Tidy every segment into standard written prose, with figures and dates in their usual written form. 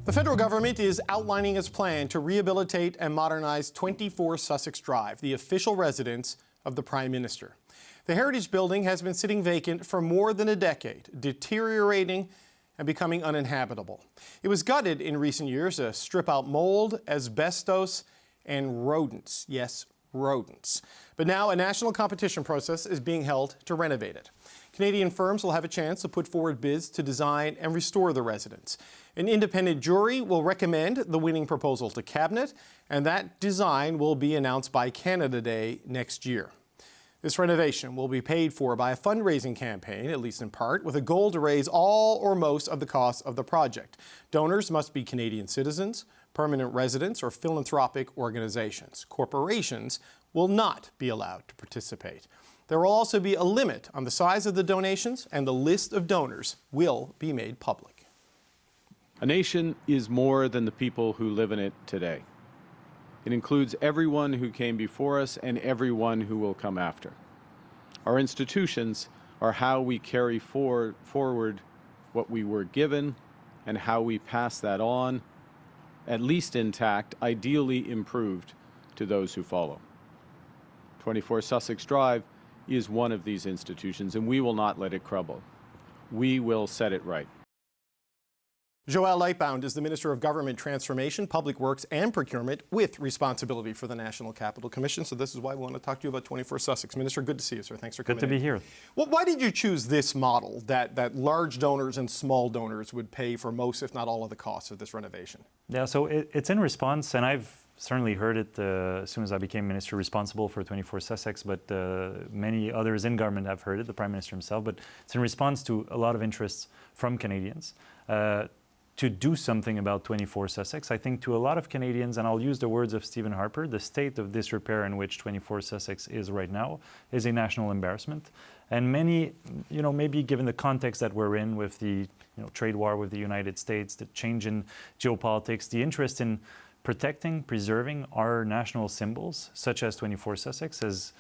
The federal government is outlining its plan to rehabilitate and modernize 24 Sussex Drive, the official residence of the Prime Minister. The heritage building has been sitting vacant for more than a decade, deteriorating and becoming uninhabitable. It was gutted in recent years to strip out mold, asbestos, and rodents. Yes, rodents. But now a national competition process is being held to renovate it. Canadian firms will have a chance to put forward bids to design and restore the residence. An independent jury will recommend the winning proposal to Cabinet, and that design will be announced by Canada Day next year. This renovation will be paid for by a fundraising campaign, at least in part, with a goal to raise all or most of the costs of the project. Donors must be Canadian citizens, permanent residents, or philanthropic organizations. Corporations will not be allowed to participate. There will also be a limit on the size of the donations, and the list of donors will be made public. A nation is more than the people who live in it today. It includes everyone who came before us and everyone who will come after. Our institutions are how we carry forward what we were given and how we pass that on, at least intact, ideally improved, to those who follow. 24 Sussex Drive is one of these institutions, and we will not let it crumble. We will set it right. Joël Lightbound is the Minister of Government Transformation, Public Works and Procurement with responsibility for the National Capital Commission. So this is why we want to talk to you about 24 Sussex. Minister, good to see you, sir. Thanks for coming in. Good to be here. Well, why did you choose this model, that large donors and small donors would pay for most, if not all, of the costs of this renovation? Yeah, so it's in response, and I've certainly heard it as soon as I became Minister responsible for 24 Sussex, but many others in government have heard it, the Prime Minister himself, but it's in response to a lot of interests from Canadians to do something about 24 Sussex. I think to a lot of Canadians, and I'll use the words of Stephen Harper, the state of disrepair in which 24 Sussex is right now is a national embarrassment. And many, maybe given the context that we're in with the trade war with the United States, the change in geopolitics, the interest in protecting, preserving our national symbols, such as 24 Sussex, has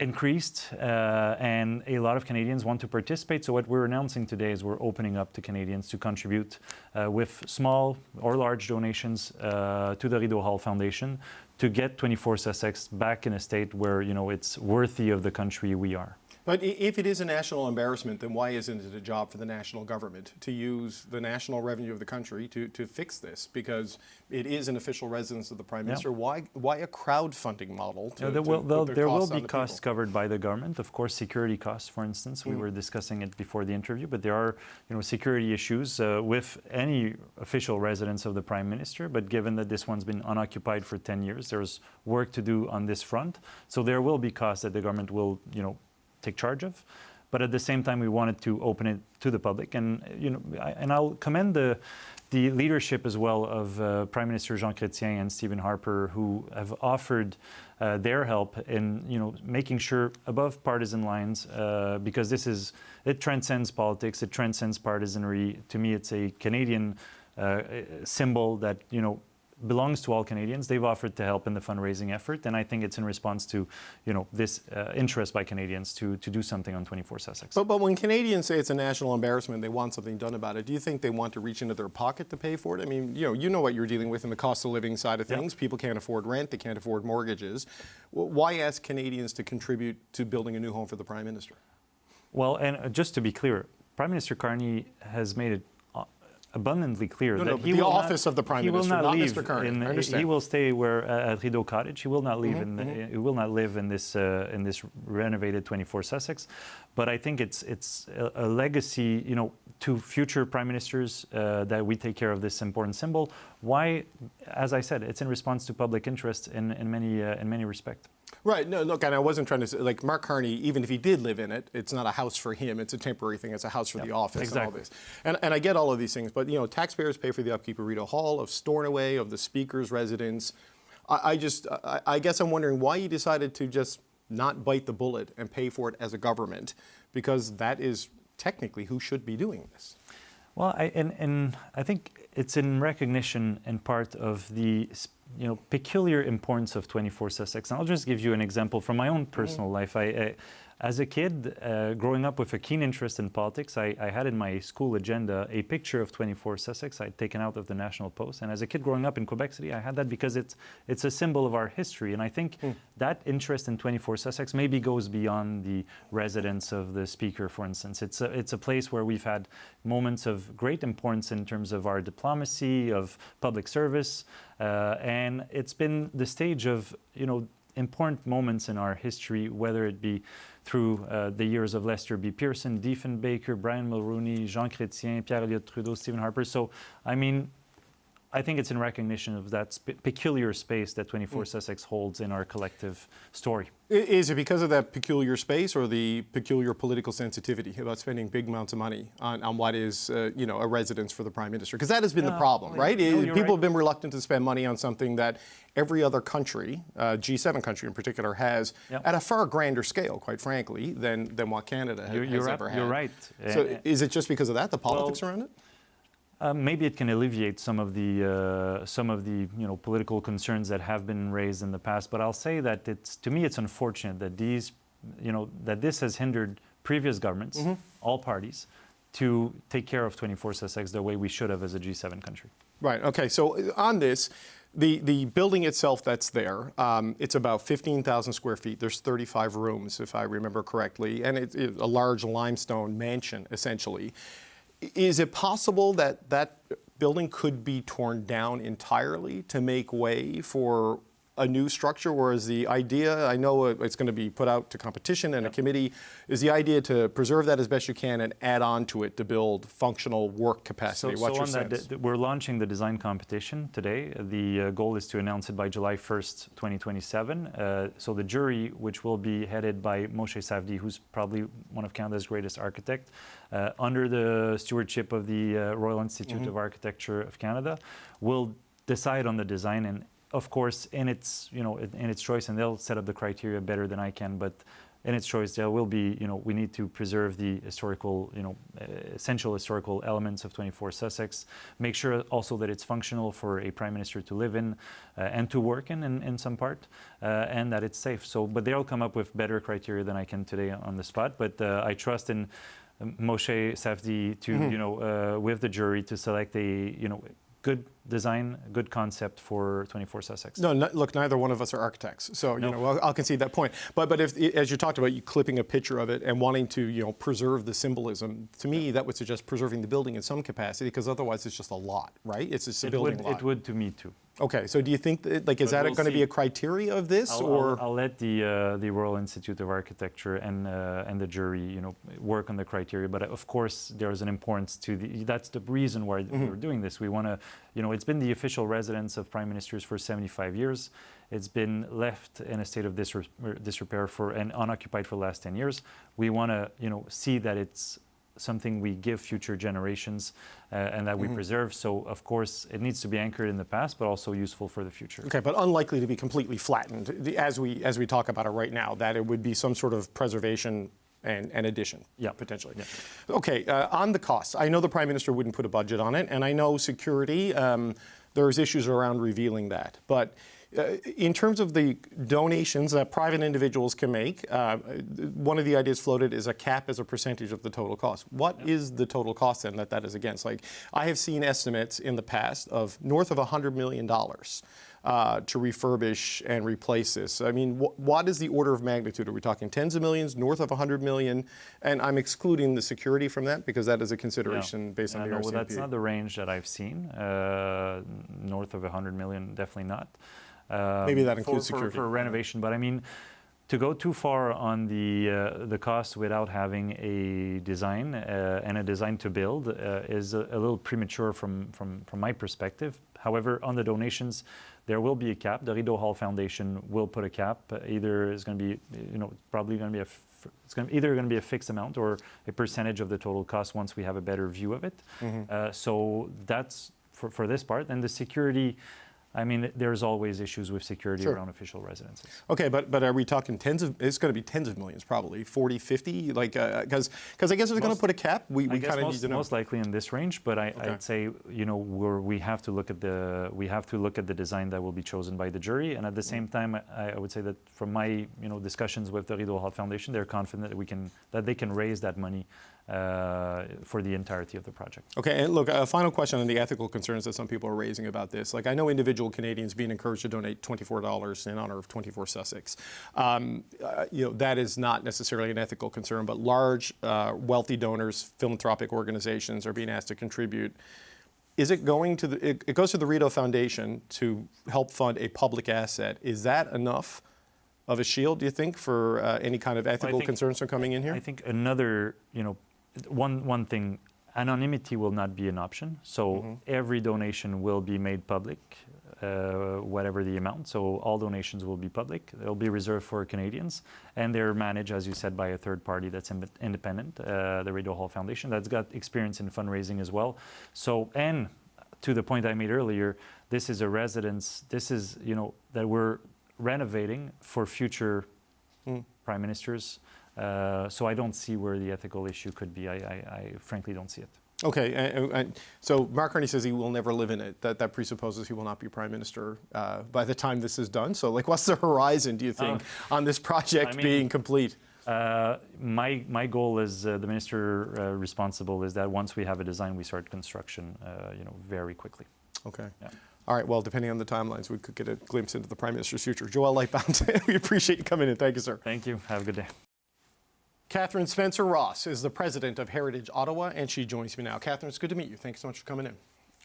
increased, and a lot of Canadians want to participate. So what we're announcing today is we're opening up to Canadians to contribute with small or large donations to the Rideau Hall Foundation to get 24 Sussex back in a state where it's worthy of the country we are. But if it is a national embarrassment, then why isn't it a job for the national government to use the national revenue of the country to fix this? Because it is an official residence of the Prime Minister. Yeah. Why a crowdfunding model? There will be costs covered by the government. Of course, security costs, for instance. We were discussing it before the interview, but there are security issues with any official residence of the Prime Minister. But given that this one's been unoccupied for 10 years, there's work to do on this front. So there will be costs that the government will, take charge of, but at the same time we wanted to open it to the public, and I'll commend the leadership as well of Prime Minister Jean Chrétien and Stephen Harper, who have offered their help in making sure above partisan lines, because it transcends politics, it transcends partisanry. To me, it's a Canadian symbol that belongs to all Canadians. They've offered to help in the fundraising effort, and I think it's in response to, this interest by Canadians to do something on 24 Sussex. But when Canadians say it's a national embarrassment, they want something done about it, do you think they want to reach into their pocket to pay for it? I mean, you know what you're dealing with in the cost of living side of things. Yep. People can't afford rent, they can't afford mortgages. Why ask Canadians to contribute to building a new home for the Prime Minister? Well, and just to be clear, Prime Minister Carney has made it abundantly clear that he will office of the Prime Minister, not Mr. Carney. I understand. He will stay at Rideau Cottage. He will not leave he will not live in this renovated 24 Sussex. But I think it's a legacy, to future prime ministers that we take care of this important symbol. Why? As I said, it's in response to public interest in many respects. Right. No, look, and I wasn't trying to say, like, Mark Carney, even if he did live in it, it's not a house for him. It's a temporary thing. It's a house for the office. Exactly. And all this. And I get all of these things, but, taxpayers pay for the upkeep of Rideau Hall, of Stornoway, of the Speaker's residence. I guess I'm wondering why you decided to just not bite the bullet and pay for it as a government, because that is technically who should be doing this. Well, I think it's in recognition and part of the peculiar importance of 24 Sussex. And I'll just give you an example from my own personal life. As a kid, growing up with a keen interest in politics, I had in my school agenda a picture of 24 Sussex I'd taken out of the National Post. And as a kid growing up in Quebec City, I had that because it's a symbol of our history. And I think that interest in 24 Sussex maybe goes beyond the residence of the speaker, for instance. It's a place where we've had moments of great importance in terms of our diplomacy, of public service, and it's been the stage of, important moments in our history, whether it be through the years of Lester B. Pearson, Diefenbaker, Brian Mulroney, Jean Chrétien, Pierre Elliott Trudeau, Stephen Harper. So, I think it's in recognition of that peculiar space that 24 Sussex holds in our collective story. Is it because of that peculiar space or the peculiar political sensitivity about spending big amounts of money on what is, a residence for the Prime Minister? Because that has been the problem, right? People have been reluctant to spend money on something that every other country, G7 country in particular, has at a far grander scale, quite frankly, than what Canada has ever had. You're right. So is it just because of that, the politics around it? Maybe it can alleviate some of the political concerns that have been raised in the past. But I'll say that to me it's unfortunate that that this has hindered previous governments, all parties, to take care of 24 Sussex the way we should have as a G7 country. Right. Okay. So on this, the building itself that's there, it's about 15,000 square feet. There's 35 rooms, if I remember correctly, and it's a large limestone mansion, essentially. Is it possible that that building could be torn down entirely to make way for a new structure, or is the idea, I know it's going to be put out to competition and a committee, is the idea to preserve that as best you can and add on to it to build functional work capacity? What's your sense? We're launching the design competition today. The goal is to announce it by July 1st, 2027. So the jury, which will be headed by Moshe Safdie, who's probably one of Canada's greatest architects, under the stewardship of the Royal Institute of Architecture of Canada, will decide on the design, and of course, in its choice, and they'll set up the criteria better than I can, but in its choice, there will be, we need to preserve the historical, essential historical elements of 24 Sussex, make sure also that it's functional for a Prime Minister to live in and to work in some part, and that it's safe. So, but they'll come up with better criteria than I can today on the spot, but I trust in Moshe Safdie to, with the jury, to select a, good design, good concept for 24 Sussex. No, look, neither one of us are architects, so I'll concede that point. But if, as you talked about, you clipping a picture of it and wanting to preserve the symbolism, to me that would suggest preserving the building in some capacity, because otherwise it's just a lot, right? It's just a building lot. It would to me too. Okay, so do you think that, is that going to be a criteria of this, I'll let the Royal Institute of Architecture and the jury, work on the criteria. But of course, there is an importance to that's the reason why we're doing this. We want to, it's been the official residence of prime ministers for 75 years. It's been left in a state of disrepair and unoccupied for the last 10 years. We want to, see that it's something we give future generations and that we preserve. So, of course, it needs to be anchored in the past, but also useful for the future. Okay, but unlikely to be completely flattened, as we talk about it right now, that it would be some sort of preservation and addition, potentially. Yeah. Okay, on the costs, I know the Prime Minister wouldn't put a budget on it, and I know security, there's issues around revealing that. But in terms of the donations that private individuals can make, one of the ideas floated is a cap as a percentage of the total cost. What is the total cost then that is against? Like, I have seen estimates in the past of north of $100 million to refurbish and replace this. I mean, what is the order of magnitude? Are we talking tens of millions, north of 100 million? And I'm excluding the security from that because that is a consideration based on the RCMP. Well, that's not the range that I've seen. North of 100 million, definitely not. Maybe that includes security. For renovation, but I mean, to go too far on the cost without having a design and a design to build is a little premature from my perspective. However, on the donations, there will be a cap. The Rideau Hall Foundation will put a cap. Either is going to be, probably going to be either going to be a fixed amount or a percentage of the total cost once we have a better view of it. So that's for this part. And the security, I mean, there's always issues with security Sure. around official residences. Okay, but are we talking it's going to be tens of millions, probably 40, 50, like because I guess it's going to put a cap. We I guess kind of need to know. most likely in this range, but I'd say we have to look at the design that will be chosen by the jury, and at the same time, I would say that from my discussions with the Rideau Hall Foundation, they're confident that they can raise that money for the entirety of the project. Okay, and look, a final question on the ethical concerns that some people are raising about this. Like, I know individual Canadians being encouraged to donate $24 in honor of 24 Sussex. That is not necessarily an ethical concern, but large, wealthy donors, philanthropic organizations are being asked to contribute. Is it going to it goes to the Rideau Foundation to help fund a public asset. Is that enough of a shield, do you think, for any kind of ethical concerns from coming in here? I think another, one thing, anonymity will not be an option. So every donation will be made public, whatever the amount. So all donations will be public. They'll be reserved for Canadians, and they're managed, as you said, by a third party that's independent, the Rideau Hall Foundation, that's got experience in fundraising as well. So, and to the point I made earlier, this is a residence. This is that we're renovating for future prime ministers. So I don't see where the ethical issue could be. I frankly don't see it. Okay, and so Mark Carney says he will never live in it. That presupposes he will not be prime minister by the time this is done. So, like, what's the horizon, do you think, on this project being complete? My goal as the minister responsible is that once we have a design, we start construction, very quickly. Okay. Yeah. All right, well, depending on the timelines, we could get a glimpse into the Prime Minister's future. Joël Lightbound, we appreciate you coming in. Thank you, sir. Thank you. Have a good day. Catherine Spencer-Ross is the president of Heritage Ottawa, and she joins me now. Catherine, it's good to meet you. Thanks so much for coming in.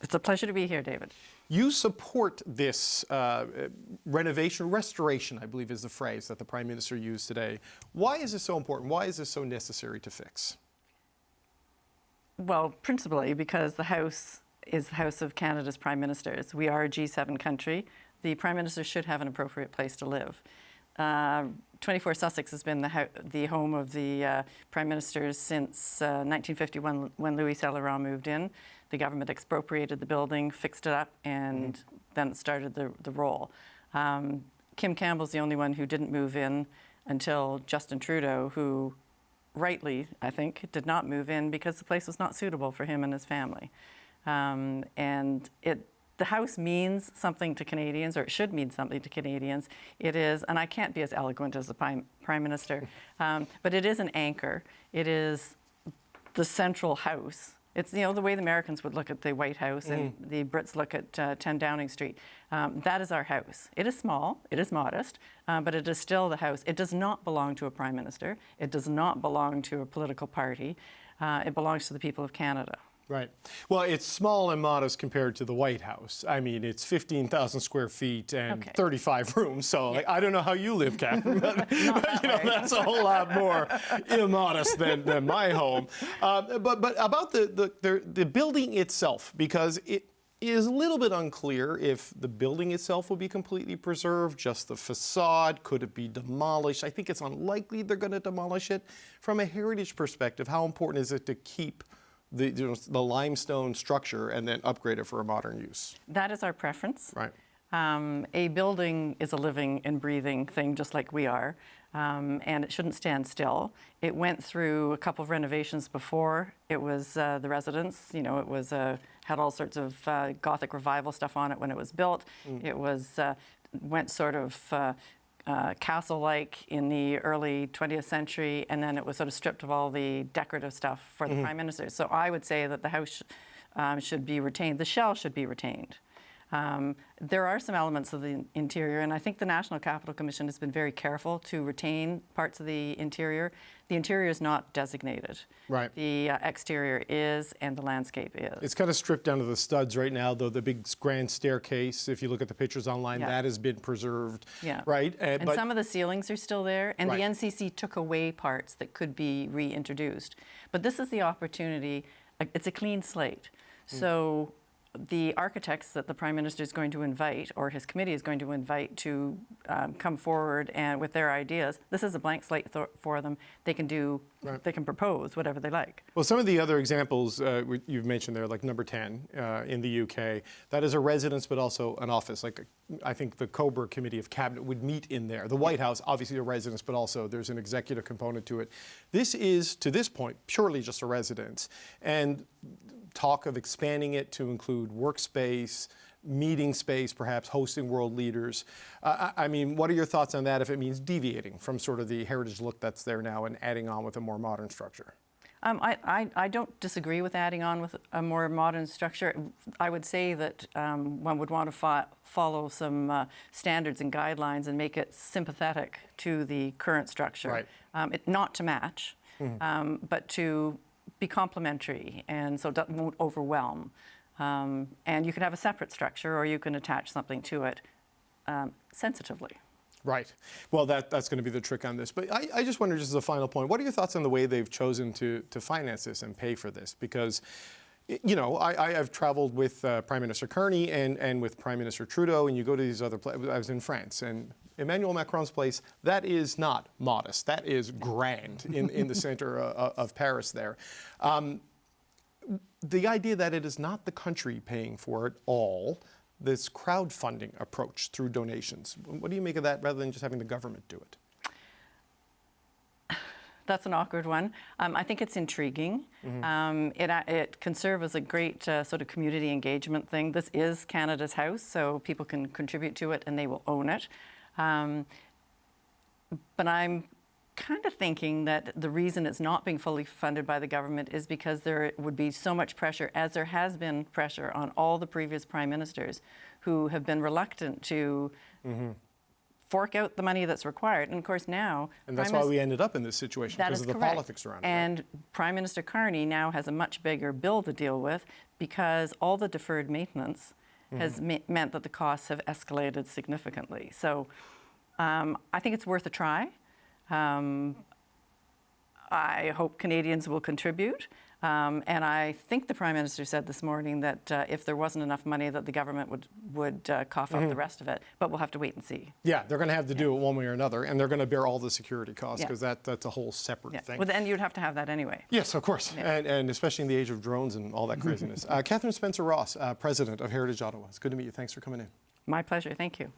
It's a pleasure to be here, David. You support this restoration, I believe is the phrase that the Prime Minister used today. Why is this so important? Why is this so necessary to fix? Well, principally because the House is the House of Canada's Prime Ministers. We are a G7 country. The Prime Minister should have an appropriate place to live. 24 Sussex has been the home of the Prime Ministers since 1951 when Louis Saint-Laurent moved in. The government expropriated the building, fixed it up, and then started the role. Kim Campbell's the only one who didn't move in until Justin Trudeau, who rightly, I think, did not move in because the place was not suitable for him and his family. The House means something to Canadians, or it should mean something to Canadians. It is, and I can't be as eloquent as the Prime Minister, but it is an anchor. It is the central house. It's the way the Americans would look at the White House and the Brits look at 10 Downing Street. That is our house. It is small, it is modest, but it is still the House. It does not belong to a Prime Minister. It does not belong to a political party. It belongs to the people of Canada. Right. Well, it's small and modest compared to the White House. I mean, it's 15,000 square feet and 35 rooms. So I don't know how you live, Catherine, but that's a whole lot more immodest than my home. But about the building itself, because it is a little bit unclear if the building itself will be completely preserved, just the facade. Could it be demolished? I think it's unlikely they're going to demolish it. From a heritage perspective, how important is it to keep the limestone structure and then upgrade it for a modern use? That is our preference. Right. A building is a living and breathing thing, just like we are, and it shouldn't stand still. It went through a couple of renovations before. It was the residence. It was had all sorts of Gothic revival stuff on it when it was built. It was went sort of castle-like in the early 20th century, and then it was sort of stripped of all the decorative stuff for the Prime Minister. So I would say that the house should be retained. The shell should be retained. There are some elements of the interior, and I think the National Capital Commission has been very careful to retain parts of the interior. The interior is not designated. Right. The exterior is, and the landscape is. It's kind of stripped down to the studs right now, though the big grand staircase, if you look at the pictures online, that has been preserved. Yeah. Right? And some of the ceilings are still there, and the Right. NCC took away parts that could be reintroduced. But this is the opportunity. It's a clean slate. So the architects that the Prime Minister is going to invite, or his committee is going to invite to come forward and with their ideas, this is a blank slate for them. They can do, they can propose whatever they like. Well, some of the other examples you've mentioned there, like number 10 in the UK, that is a residence but also an office. Like I think the Coburg Committee of Cabinet would meet in there. The White House, obviously a residence, but also there's an executive component to it. This is, to this point, purely just a residence. And talk of expanding it to include workspace, meeting space, perhaps hosting world leaders. I mean, what are your thoughts on that if it means deviating from sort of the heritage look that's there now and adding on with a more modern structure? I don't disagree with adding on with a more modern structure. I would say that one would want to follow some standards and guidelines and make it sympathetic to the current structure. Right. Not to match, but to be complementary, and so it won't overwhelm. And you can have a separate structure, or you can attach something to it sensitively. Right. Well, that's going to be the trick on this. But I just wonder, just as a final point, what are your thoughts on the way they've chosen to finance this and pay for this? Because, you know, I've traveled with Prime Minister Carney and with Prime Minister Trudeau, and you go to these other places. I was in France, and Emmanuel Macron's place, that is not modest. That is grand in the center of Paris there. The idea that it is not the country paying for it all, this crowdfunding approach through donations. What do you make of that rather than just having the government do it? That's an awkward one. I think it's intriguing. It can serve as a great sort of community engagement thing. This is Canada's house, so people can contribute to it and they will own it. But I'm kind of thinking that the reason it's not being fully funded by the government is because there would be so much pressure, as there has been pressure on all the previous prime ministers who have been reluctant to fork out the money that's required. And of course now... And that's why we ended up in this situation, because of the politics around it. And Prime Minister Carney now has a much bigger bill to deal with because all the deferred maintenance has meant that the costs have escalated significantly. So I think it's worth a try. I hope Canadians will contribute. And I think the Prime Minister said this morning that if there wasn't enough money, that the government would cough up the rest of it. But we'll have to wait and see. Yeah, they're going to have to do it one way or another, and they're going to bear all the security costs, because that's a whole separate thing. Well, then you'd have to have that anyway. Yes, of course, and especially in the age of drones and all that craziness. Catherine Spencer-Ross, President of Heritage Ottawa. It's good to meet you. Thanks for coming in. My pleasure. Thank you.